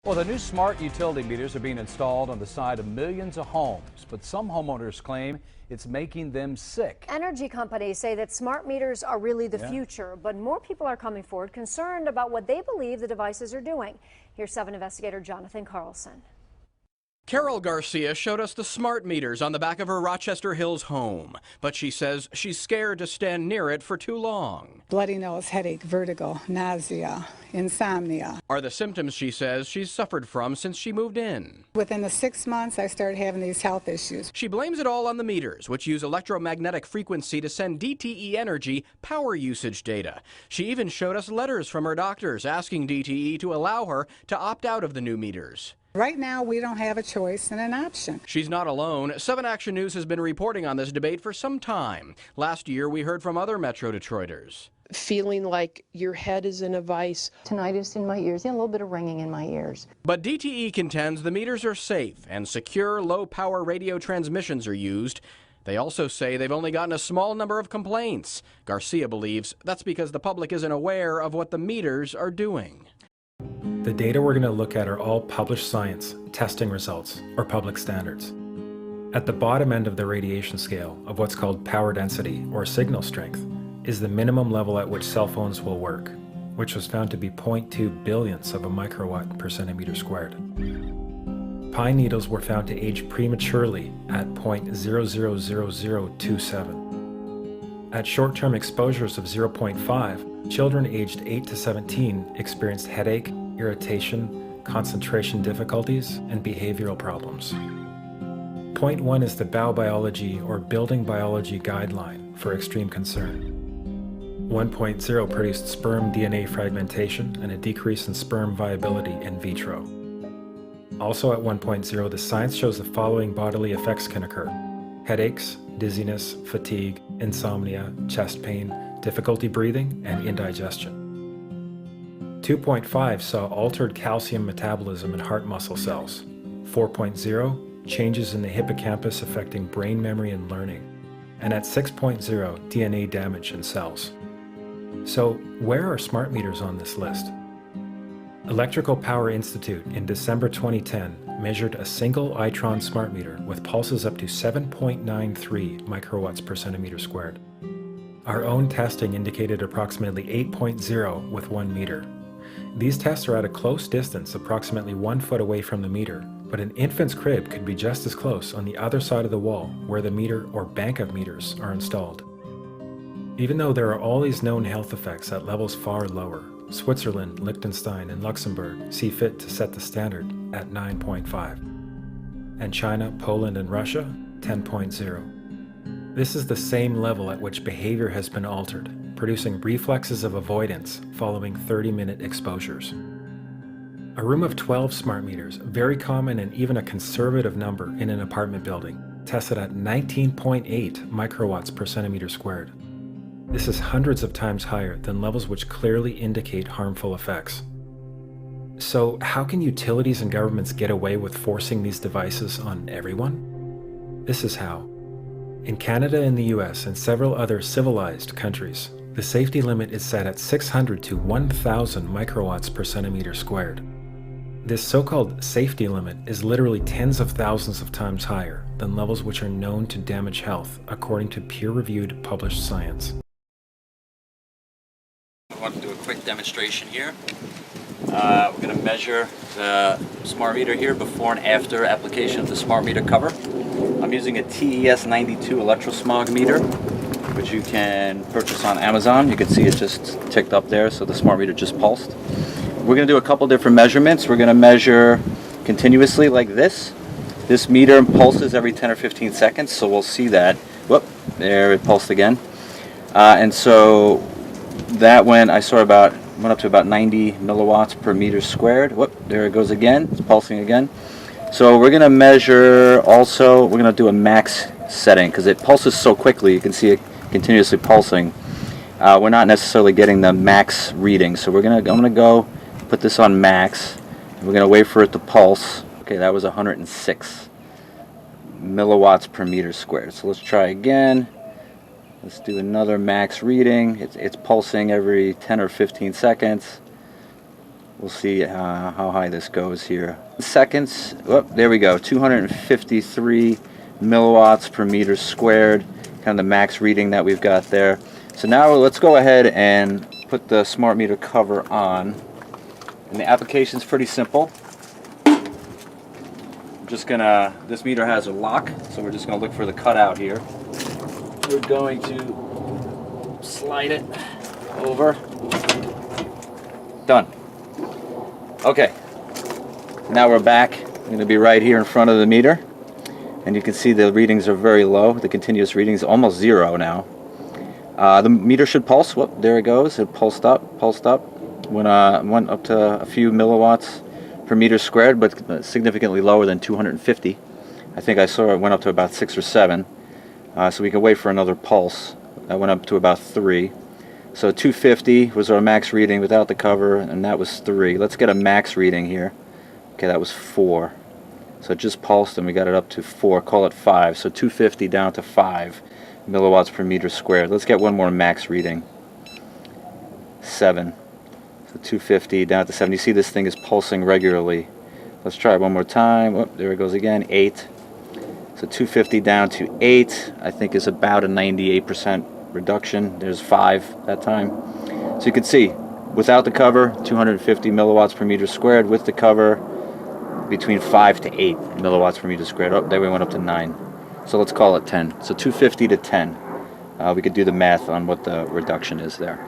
Well, the new smart utility meters are being installed on the side of millions of homes, but some homeowners claim it's making them sick. Energy companies say that smart meters are really the future, but more people are coming forward concerned about what they believe the devices are doing. Here's 7 investigator Jonathan Carlson. Carol Garcia showed us the smart meters on the back of her Rochester Hills home, but she says she's scared to stand near it for too long. Bloody nose, headache, vertigo, nausea, insomnia are the symptoms she says she's suffered from since she moved in. Within the 6 months, I started having these health issues. She blames it all on the meters, which use electromagnetic frequency to send DTE Energy power usage data. She even showed us letters from her doctors asking DTE to allow her to opt out of the new meters. Right now, we don't have a choice and an option. She's not alone. 7 Action News has been reporting on this debate for some time. Last year, we heard from other Metro Detroiters. Feeling like your head is in a vice. Tinnitus in my ears, a little bit of ringing in my ears. But DTE contends the meters are safe and secure low-power radio transmissions are used. They also say they've only gotten a small number of complaints. Garcia believes that's because the public isn't aware of what the meters are doing. The data we're going to look at are all published science, testing results, or public standards. At the bottom end of the radiation scale of what's called power density, or signal strength, is the minimum level at which cell phones will work, which was found to be 0.2 billionths of a microwatt per centimeter squared. Pine needles were found to age prematurely at 0.000027. At short-term exposures of 0.5, children aged 8 to 17 experienced headache, irritation, concentration difficulties, and behavioral problems. 0.1 is the biobiology or building biology guideline for extreme concern. 1.0 produced sperm DNA fragmentation and a decrease in sperm viability in vitro. Also at 1.0, the science shows the following bodily effects can occur: headaches, dizziness, fatigue, insomnia, chest pain, difficulty breathing, and indigestion. 2.5 saw altered calcium metabolism in heart muscle cells. 4.0, changes in the hippocampus affecting brain memory and learning. And at 6.0, DNA damage in cells. So, where are smart meters on this list? Electrical Power Institute in December 2010 measured a single Itron smart meter with pulses up to 7.93 microwatts per centimeter squared. Our own testing indicated approximately 8.0 with 1 meter. These tests are at a close distance, approximately 1 foot away from the meter, but an infant's crib could be just as close on the other side of the wall where the meter or bank of meters are installed. Even though there are all these known health effects at levels far lower, Switzerland, Liechtenstein, and Luxembourg see fit to set the standard at 9.5. And China, Poland, and Russia, 10.0. This is the same level at which behavior has been altered, producing reflexes of avoidance following 30-minute exposures. A room of 12 smart meters, very common and even a conservative number in an apartment building, tested at 19.8 microwatts per centimeter squared. This is hundreds of times higher than levels which clearly indicate harmful effects. So how can utilities and governments get away with forcing these devices on everyone? This is how. In Canada and the US and several other civilized countries, the safety limit is set at 600 to 1,000 microwatts per centimeter squared. This so-called safety limit is literally tens of thousands of times higher than levels which are known to damage health, according to peer-reviewed published science. I want to do a quick demonstration here. We're going to measure the smart meter here before and after application of the smart meter cover. I'm using a TES 92 electrosmog meter, which you can purchase on Amazon. You can see it just ticked up there, so the smart meter just pulsed. We're going to do a couple different measurements. We're going to measure continuously like this. This meter pulses every 10 or 15 seconds, so we'll see that. Whoop, there it pulsed again. And so that went up to about 90 milliwatts per meter squared. Whoop, there it goes again. It's pulsing again. So we're going to measure also, we're going to do a max setting because it pulses so quickly. You can see it continuously pulsing. We're not necessarily getting the max reading. So I'm going to go put this on max. We're going to wait for it to pulse. Okay, that was 106 milliwatts per meter squared. So let's try again. Let's do another max reading. It's pulsing every 10 or 15 seconds. We'll see how high this goes here. Seconds. Oh, there we go. 253 milliwatts per meter squared. Kind of the max reading that we've got there. So now let's go ahead and put the smart meter cover on. And the application's pretty simple. This meter has a lock, so we're just gonna look for the cutout here. We're going to slide it over. Done. Okay, now we're back. I'm gonna be right here in front of the meter, and you can see the readings are very low. The continuous readings almost 0 now. The meter should pulse. Whoop, there it goes. It pulsed up. Went up to a few milliwatts per meter squared, but significantly lower than 250. I think I saw it went up to about 6 or 7. So we can wait for another pulse. That went up to about 3. So 250 was our max reading without the cover, and that was 3. Let's get a max reading here. Okay, that was 4. So it just pulsed and we got it up to 4, call it 5. So 250 down to 5 milliwatts per meter squared. Let's get one more max reading. 7. So 250 down to 7. You see this thing is pulsing regularly. Let's try it one more time. Oh, there it goes again. 8. So 250 down to 8, I think is about a 98% reduction. There's 5 that time. So you can see, without the cover, 250 milliwatts per meter squared. With the cover, between 5 to 8 milliwatts per meter squared. Oh, there we went up to 9. So let's call it 10. So 250 to 10. We could do the math on what the reduction is there.